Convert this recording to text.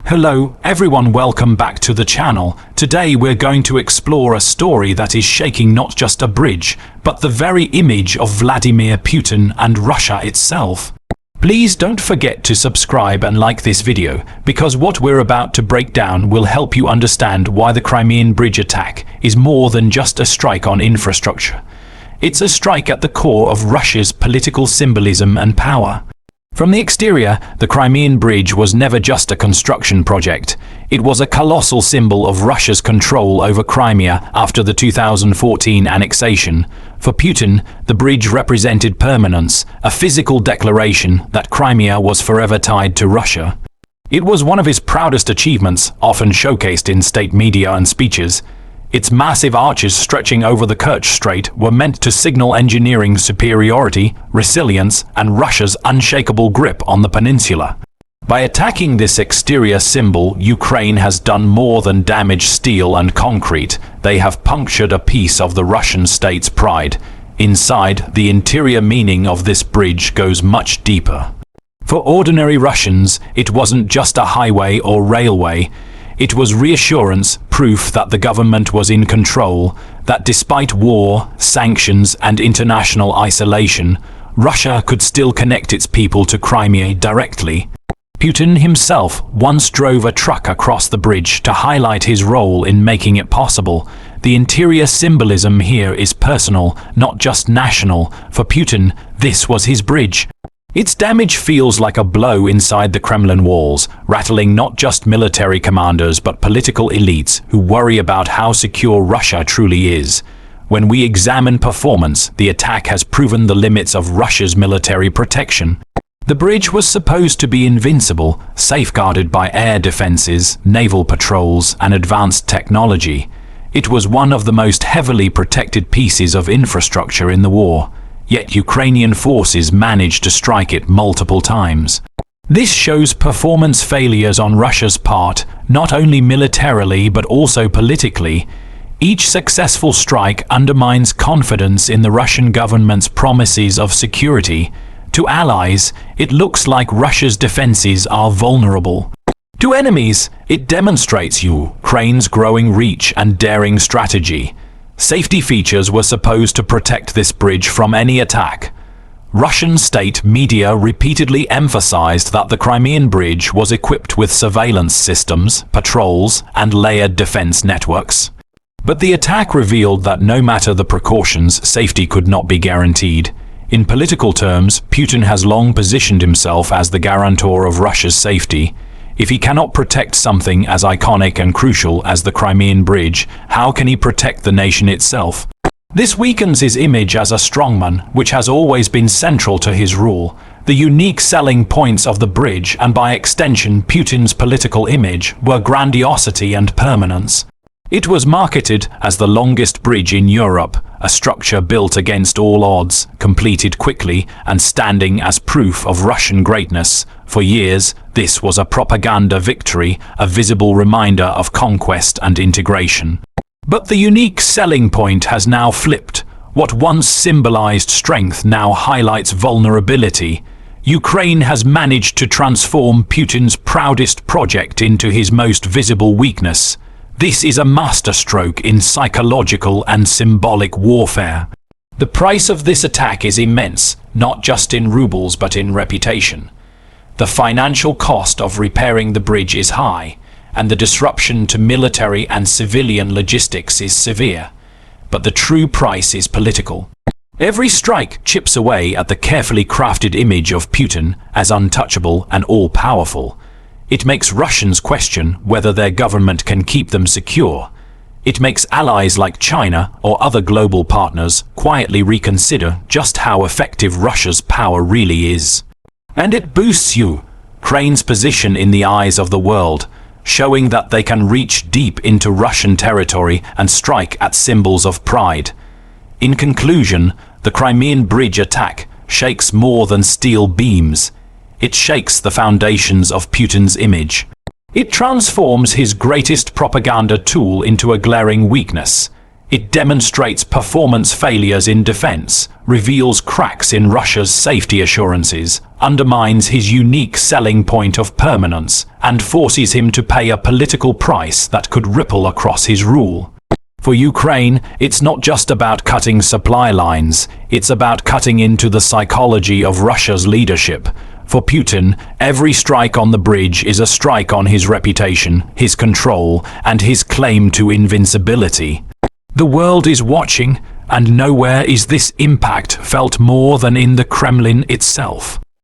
Hello everyone, welcome back to the channel. Today we're going to explore a story that is shaking not just a bridge, but the very image of Vladimir Putin and Russia itself. Please don't forget to subscribe and like this video, because what we're about to break down will help you understand why the Crimean Bridge attack is more than just a strike on infrastructure. It's a strike at the core of Russia's political symbolism and power. From the exterior, the Crimean Bridge was never just a construction project. It was a colossal symbol of Russia's control over Crimea after the 2014 annexation. For Putin, the bridge represented permanence, a physical declaration that Crimea was forever tied to Russia. It was one of his proudest achievements, often showcased in state media and speeches. Its massive arches stretching over the Kerch Strait were meant to signal engineering superiority, resilience, and Russia's unshakable grip on the peninsula. By attacking this exterior symbol, Ukraine has done more than damage steel and concrete. They have punctured a piece of the Russian state's pride. Inside, the interior meaning of this bridge goes much deeper. For ordinary Russians, it wasn't just a highway or railway. It was reassurance, proof that the government was in control, that despite war, sanctions, and international isolation, Russia could still connect its people to Crimea directly. Putin himself once drove a truck across the bridge to highlight his role in making it possible. The interior symbolism here is personal, not just national. For Putin, this was his bridge. Its damage feels like a blow inside the Kremlin walls, rattling not just military commanders but political elites who worry about how secure Russia truly is. When we examine performance, the attack has proven the limits of Russia's military protection. The bridge was supposed to be invincible, safeguarded by air defenses, naval patrols, and advanced technology. It was one of the most heavily protected pieces of infrastructure in the war. Yet Ukrainian forces managed to strike it multiple times. This shows performance failures on Russia's part, not only militarily but also politically. Each successful strike undermines confidence in the Russian government's promises of security. To allies, it looks like Russia's defenses are vulnerable. To enemies, it demonstrates Ukraine's growing reach and daring strategy. Safety features were supposed to protect this bridge from any attack. Russian state media repeatedly emphasized that the Crimean Bridge was equipped with surveillance systems, patrols, and layered defense networks. But the attack revealed that no matter the precautions, safety could not be guaranteed. In political terms, Putin has long positioned himself as the guarantor of Russia's safety. If he cannot protect something as iconic and crucial as the Crimean Bridge, how can he protect the nation itself? This weakens his image as a strongman, which has always been central to his rule. The unique selling points of the bridge, and by extension Putin's political image, were grandiosity and permanence. It was marketed as the longest bridge in Europe, a structure built against all odds, completed quickly, and standing as proof of Russian greatness. For years, this was a propaganda victory, a visible reminder of conquest and integration. But the unique selling point has now flipped. What once symbolized strength now highlights vulnerability. Ukraine has managed to transform Putin's proudest project into his most visible weakness. This is a masterstroke in psychological and symbolic warfare. The price of this attack is immense, not just in rubles but in reputation. The financial cost of repairing the bridge is high, and the disruption to military and civilian logistics is severe. But the true price is political. Every strike chips away at the carefully crafted image of Putin as untouchable and all-powerful. It makes Russians question whether their government can keep them secure. It makes allies like China or other global partners quietly reconsider just how effective Russia's power really is. And it boosts Ukraine's position in the eyes of the world, showing that they can reach deep into Russian territory and strike at symbols of pride. In conclusion, the Crimean Bridge attack shakes more than steel beams. It shakes the foundations of Putin's image. It transforms his greatest propaganda tool into a glaring weakness. It demonstrates performance failures in defense, reveals cracks in Russia's safety assurances, undermines his unique selling point of permanence, and forces him to pay a political price that could ripple across his rule. For Ukraine, it's not just about cutting supply lines, it's about cutting into the psychology of Russia's leadership. For Putin, every strike on the bridge is a strike on his reputation, his control, and his claim to invincibility. The world is watching, and nowhere is this impact felt more than in the Kremlin itself.